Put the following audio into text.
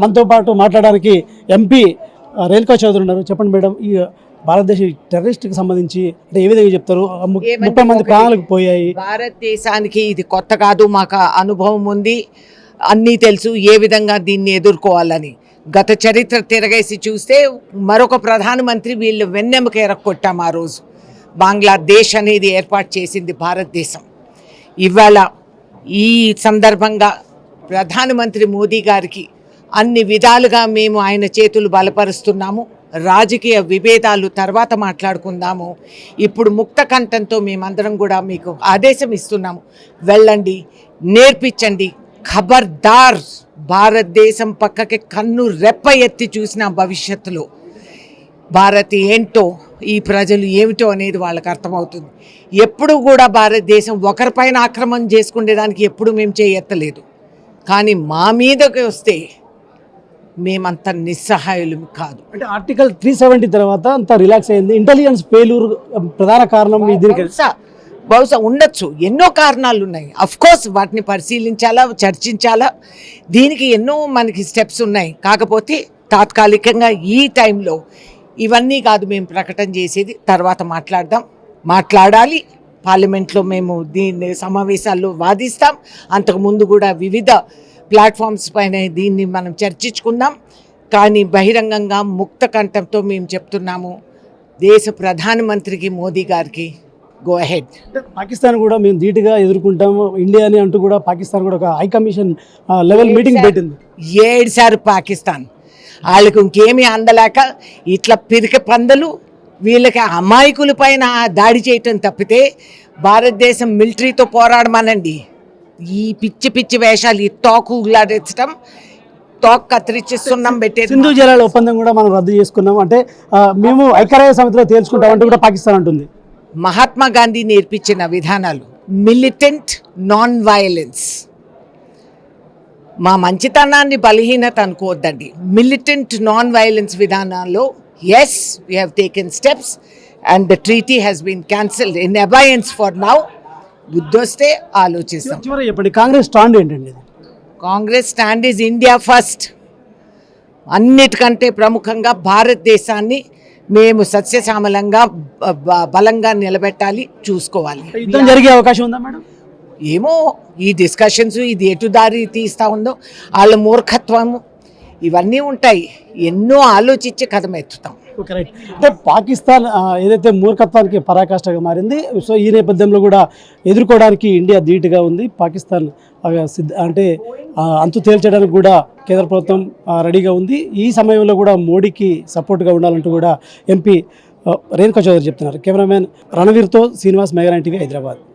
మనతో పాటు మాట్లాడడానికి ఎంపీ రేణుకా చౌదరి ఉన్నారు. చెప్పండి మేడం, ఈ భారతదేశ టెర్రరిస్ట్కి సంబంధించి అంటే ఏ విధంగా చెప్తారు? 30 మంది ప్రాణాలకు పోయాయి. భారతదేశానికి ఇది కొత్త కాదు, మాకు అనుభవం ఉంది, అన్నీ తెలుసు ఏ విధంగా దీన్ని ఎదుర్కోవాలని. గత చరిత్ర తిరగేసి చూస్తే మరొక ప్రధానమంత్రి వీళ్ళు వెన్నెముక ఎరక్కొట్టాం. ఆ రోజు బంగ్లాదేశ్ అనేది ఏర్పాటు చేసింది భారతదేశం. ఇవాళ ఈ సందర్భంగా ప్రధానమంత్రి మోదీ గారికి అన్ని విధాలుగా మేము ఆయన చేతులు బలపరుస్తున్నాము. రాజకీయ విభేదాలు తర్వాత మాట్లాడుకుందాము. ఇప్పుడు ముక్త కంఠంతో మేమందరం కూడా మీకు ఆదేశం ఇస్తున్నాము, వెళ్ళండి, నేర్పించండి. ఖబర్దార్, భారతదేశం పక్కకి కన్ను రెప్ప ఎత్తి చూసిన భవిష్యత్తులో భారత్ ఏంటో, ఈ ప్రజలు ఏమిటో అనేది వాళ్ళకి అర్థమవుతుంది. ఎప్పుడు కూడా భారతదేశం ఒకరిపైన ఆక్రమణ చేసుకునేదానికి ఎప్పుడు మేము చేయెత్తలేదు. కానీ మా మీదకి వస్తే మేమంత నిస్సహాయులు కాదు. అంటే ఆర్టికల్ 370 తర్వాత అంత రిలాక్స్ అయింది. ఇంటెలిజెన్స్ ఫెయిల్యూర్ ప్రధాన కారణం దీనికి బహుశా ఉండొచ్చు. ఎన్నో కారణాలు ఉన్నాయి. కోర్స్ వాటిని పరిశీలించాలా, చర్చించాలా. దీనికి ఎన్నో మనకి స్టెప్స్ ఉన్నాయి. కాకపోతే తాత్కాలికంగా ఈ టైంలో ఇవన్నీ కాదు మేము ప్రకటన చేసేది. తర్వాత మాట్లాడాలి. పార్లమెంట్లో మేము దీన్ని సమావేశాల్లో వాదిస్తాం. అంతకుముందు కూడా వివిధ ప్లాట్ఫామ్స్ పైన దీన్ని మనం చర్చించుకుందాం. కానీ బహిరంగంగా ముక్త కంఠంతో మేము చెప్తున్నాము, దేశ ప్రధానమంత్రికి మోదీ గారికి గో అహెడ్. పాకిస్తాన్ కూడా మేము ధీటుగా ఎదుర్కొంటాము ఇండియాని అంటూ కూడా పాకిస్తాన్ కూడా ఒక హై కమిషన్ లెవెల్ మీటింగ్ పెట్టింది. ఏడుసారి పాకిస్తాన్ వాళ్ళకు ఇంకేమీ అందలేక ఇట్లా పిరిక పందలు వీళ్ళకి అమాయకుల పైన దాడి చేయటం తప్పితే భారతదేశం మిలిటరీతో పోరాడమనండి. ఈ పిచ్చి వేషాలు, ఈ తోకులాడెచ్చడం, తోక కత్తిరించేస్తున్నాం పెట్టేది. సింధు జలాల ఒప్పందం కూడా మనం రద్దు చేసుకున్నాం అంటే మేము ఐక్యరాజ్య సమితిలో తేల్చుకుంటామంటూ కూడా పాకిస్తాన్ అంటుంది. మహాత్మా గాంధీ నేర్పించిన విధానాలు మిలిటెంట్ నాన్ వైలెన్స్. మా మంచితనాన్ని బలహీనత అనుకోవద్దండి. మిలిటెంట్ నాన్ వైలెన్స్ విధానాల్లో yes, we have taken steps and the treaty has been cancelled in abeyance for now. బుద్ధొస్తే ఆలోచిస్తాం. చెప్పండి, కాంగ్రెస్ స్టాండ్ ఏంటండి? Congress stand is India first. అన్నిటికంటే ప్రముఖంగా భారతదేశాన్ని మేము సస్యశ్యామలంగా బలంగా నిలబెట్టాలి, చూసుకోవాలి. యుద్ధం జరిగే అవకాశం ఉందా మేడం? ఏమో ఈ డిస్కషన్స్ ఇది ఎటు దారి తీస్తూ ఉందో, వాళ్ళ మూర్ఖత్వము ఇవన్నీ ఉంటాయి. ఎన్నో ఆలోచించి కథం ఎత్తుతాం. Okay, right. అంటే పాకిస్తాన్ ఏదైతే మూర్ఖత్వానికి పరాకాష్ఠగా మారింది, సో ఈ నేపథ్యంలో కూడా ఎదుర్కోవడానికి ఇండియా ధీటుగా ఉంది. పాకిస్తాన్ అంటే అంతు తేల్చడానికి కూడా కేంద్ర ప్రభుత్వం రెడీగా ఉంది. ఈ సమయంలో కూడా మోడీకి సపోర్ట్గా ఉండాలంటూ కూడా ఎంపీ రేణుకా చౌదరి చెప్తున్నారు. కెమెరామెన్ రణవీర్తో శ్రీనివాస్, మెగా9 టీవీ, హైదరాబాద్.